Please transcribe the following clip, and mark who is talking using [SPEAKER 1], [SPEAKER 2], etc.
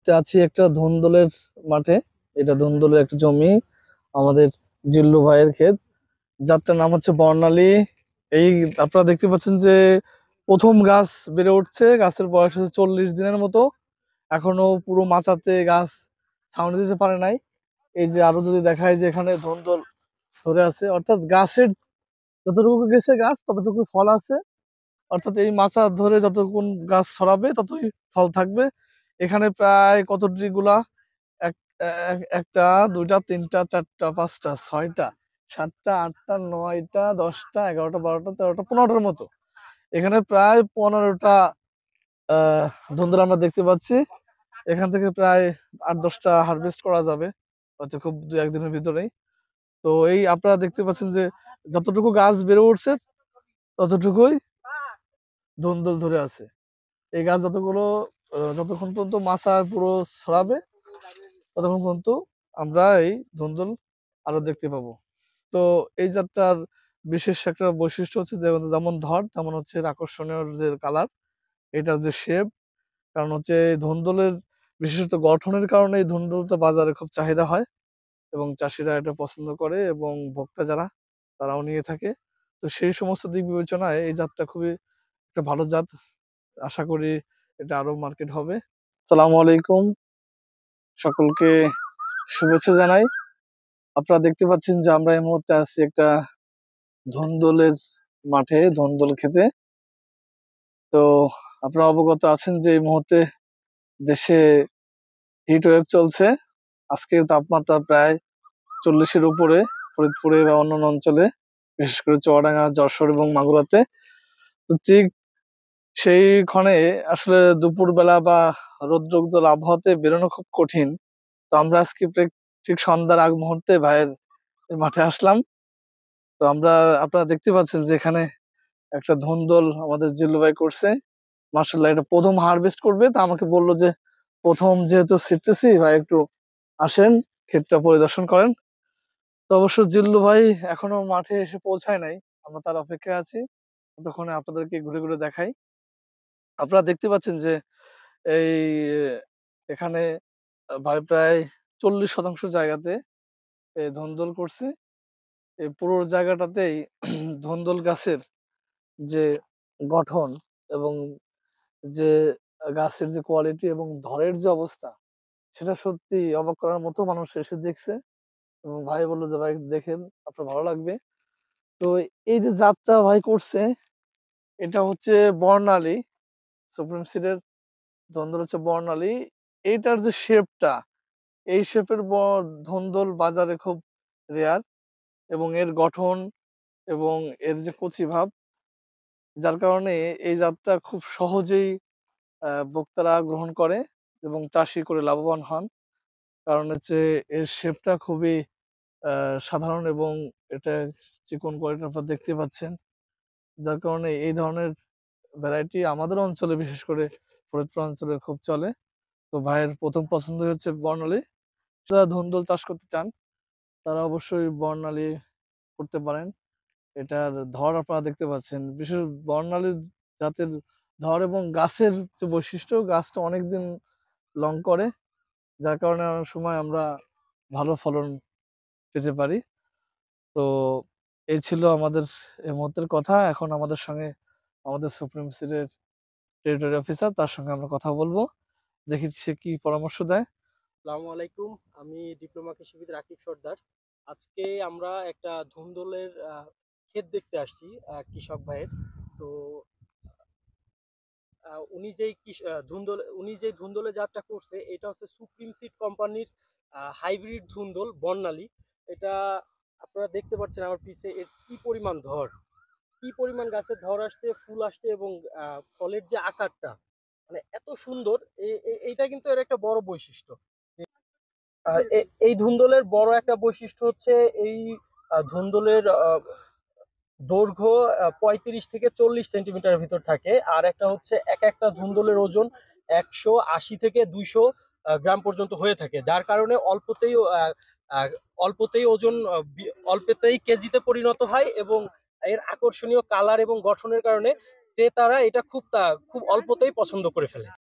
[SPEAKER 1] মুহূর্তে আছি একটা ধুন্দলের মাঠে। এটা ধুন্দলের একটা জমি, আমাদের জিল্লু ভাইয়ের ক্ষেত, যারটার নাম হচ্ছে বর্ণালী। এই আপনারা দেখতে পাচ্ছেন যে প্রথম গাছ বেড়ে উঠছে, গাছের বয়স হচ্ছে 40 দিনের মতো। এখনো পুরো মাচাতে গাছ ছাউনি দিতে পারে নাই। এই যে আরো যদি দেখায় যে এখানে ধুন্দল ধরে আছে, অর্থাৎ গাছের যতটুকু গেছে গাছ ততটুকু ফল আছে। অর্থাৎ এই মাচা ধরে যতক্ষণ গাছ ছড়াবে ততই ফল থাকবে। এখানে প্রায় কতটি গুলা, একটা, দুইটা, তিনটা, চারটা, পাঁচটা, ছয়টা, সাতটা, আটটা, নয়টা, 10টা, 11টা, 12টা, 13টা, 15টার মতো। এখানে প্রায় 15টা ধুন্দুল আমরা দেখতে পাচ্ছি। এখান থেকে প্রায় 8-10টা হারভেস্ট করা যাবে হয়তো খুব 2-1 দিনের ভিতরেই। তো এই আপনারা দেখতে পাচ্ছেন যে যতটুকু গাছ বেড়ে উঠছে ততটুকুই ধুন্দুল ধরে আছে। এই গাছ যতক্ষণ পর্যন্ত মাচা পুরো ছড়াবে ততক্ষণ পর্যন্ত আমরা এই ধুন্দুল আরো দেখতে পাবো। তো এই জাতটার বিশেষ একটা বৈশিষ্ট্য হচ্ছে যেমন ধর তেমন হচ্ছে এর আকর্ষণীয় যে কালার, এটার যে শেপ। কারণ হচ্ছে এই ধুন্দুলের বিশেষত গঠনের কারণে এই ধুন্দুলটা বাজারে খুব চাহিদা হয় এবং চাষিরা এটা পছন্দ করে এবং ভোক্তা যারা তারাও নিয়ে থাকে। তো সেই সমস্ত দিক বিবেচনায় এই জাতটা খুবই একটা ভালো জাত। আশা করি এটা আরো মার্কেট হবে। আসসালামু আলাইকুম, সকলকে শুভেচ্ছা জানাই। আপনারা দেখতে পাচ্ছেন যে আমরা এই মুহূর্তে আছি একটা ধুন্দুলের মাঠে, ধুন্দুল খেতে। তো আপনারা অবগত আছেন যে এই মুহূর্তে দেশে হিট ওয়েভ চলছে। আজকের তাপমাত্রা প্রায় 40-এর উপরে ফরিদপুরে বা অন্যান্য অঞ্চলে, বিশেষ করে চুয়াডাঙ্গা, যশোর এবং মাগুরাতে। তো ঠিক সেই ক্ষণে আসলে দুপুরবেলা বা রৌদ্রোজ্জ্বল আবহাওয়াতে বেরোনো খুব কঠিন। তো আমরা আজকে ঠিক সন্ধ্যার আগ মুহূর্তে ভাইয়ের এই মাঠে আসলাম। তো আপনারা দেখতে পাচ্ছেন যে এখানে একটা ধুন্দুল আমাদের জিল্লু ভাই করছে। মার্শাল্লাহ, এটা প্রথম হারভেস্ট করবে। তা আমাকে বললো যে প্রথম যেহেতু ছিটতেছি ভাই একটু আসেন, ক্ষেতটা পরিদর্শন করেন। তো অবশ্য জিল্লু ভাই এখনো মাঠে এসে পৌঁছায় নাই, আমরা তার অপেক্ষায় আছি। ততক্ষণে আপনাদেরকে ঘুরে ঘুরে দেখাই। আপনারা দেখতে পাচ্ছেন যে এই এখানে ভাই প্রায় 40% জায়গাতে ধুন্দুল করছে। এই পুরো জায়গাটাতেই ধুন্দুল গাছের যে গঠন এবং যে গাছের যে কোয়ালিটি এবং ধরের যে অবস্থা, সেটা সত্যি অবাক করার মতো। মানুষ এসে দেখছে এবং ভাই বললো যে ভাই দেখেন, আপনার ভালো লাগবে। তো এই যে জাতটা ভাই করছে, এটা হচ্ছে বর্ণালী, সুপ্রিম সিডের ধুন্দুল হচ্ছে বর্ণালী। এইটার যে শেপটা, এই শেপের ধুন্দুল বাজারে খুব রেয়ার, এবং এর গঠন এবং এর যে কচি ভাব, যার কারণে এই জাতটা খুব সহজেই ভোক্তারা গ্রহণ করে এবং চাষি করে লাভবান হন। কারণ হচ্ছে এর শেপটা খুবই সাধারণ এবং এটা চিকন কোয়ালিটি আপনারা দেখতে পাচ্ছেন। যার কারণে এই ধরনের ভ্যারাইটি আমাদের অঞ্চলে, বিশেষ করে ফরিদপুর অঞ্চলে খুব চলে। তো ভাইয়ের প্রথম পছন্দ হচ্ছে বর্ণালী। যারা ধুন্দুল চাষ করতে চান তারা অবশ্যই বর্ণালী করতে পারেন। এটার ধর আপনারা দেখতে পাচ্ছেন, বিশেষ বর্ণালী জাতের ধর এবং গাছের যে বৈশিষ্ট্য, গাছটা অনেকদিন লং করে, যার কারণে অনেক সময় আমরা ভালো ফলন পেতে পারি। তো এই ছিল আমাদের এই মুহূর্তের কথা। এখন আমাদের সঙ্গে আমাদের সুপ্রিম সিডের টেরিটরি অফিসার, তার সঙ্গে আমরা কথা বলবো, দেখি সে কি পরামর্শ দেয়।
[SPEAKER 2] আসসালামু আলাইকুম। আমি ডিপ্লোমা কৃষিবিদ রাকিব সর্দার। আজকে আমরা একটা ধুন্দুলের ক্ষেত দেখতে আসছি কৃষক ভাইয়ের। তো উনি যে ধুন্দুলের জাতটা করছে এটা হচ্ছে সুপ্রিম সিড কোম্পানির হাইব্রিড ধুন্দুল বর্ণালী। এটা আপনারা দেখতে পাচ্ছেন আমার পিছে এর কি পরিমাণ ধর, কি পরিমাণ গাছের ধর আসছে, ফুল আসছে এবং ফলের যে আকারটা মানে এত সুন্দর। এইটা কিন্তু এর একটা বড় বৈশিষ্ট্য। এই ধুন্দুলের বড় একটা বৈশিষ্ট্য হচ্ছে এই ধুন্দুলের দৈর্ঘ্য 35 থেকে 40 সেন্টিমিটারের ভিতর থাকে। আর একটা হচ্ছে একটা ধুন্দুলের ওজন 180 থেকে 200 গ্রাম পর্যন্ত হয়ে থাকে, যার কারণে অল্পতেই ওজন অল্পতেই কেজিতে পরিণত হয় এবং এর আকর্ষণীয় কালার এবং গঠনের কারণে ক্রেতারা এটা খুব অল্পতেই পছন্দ করে ফেলে।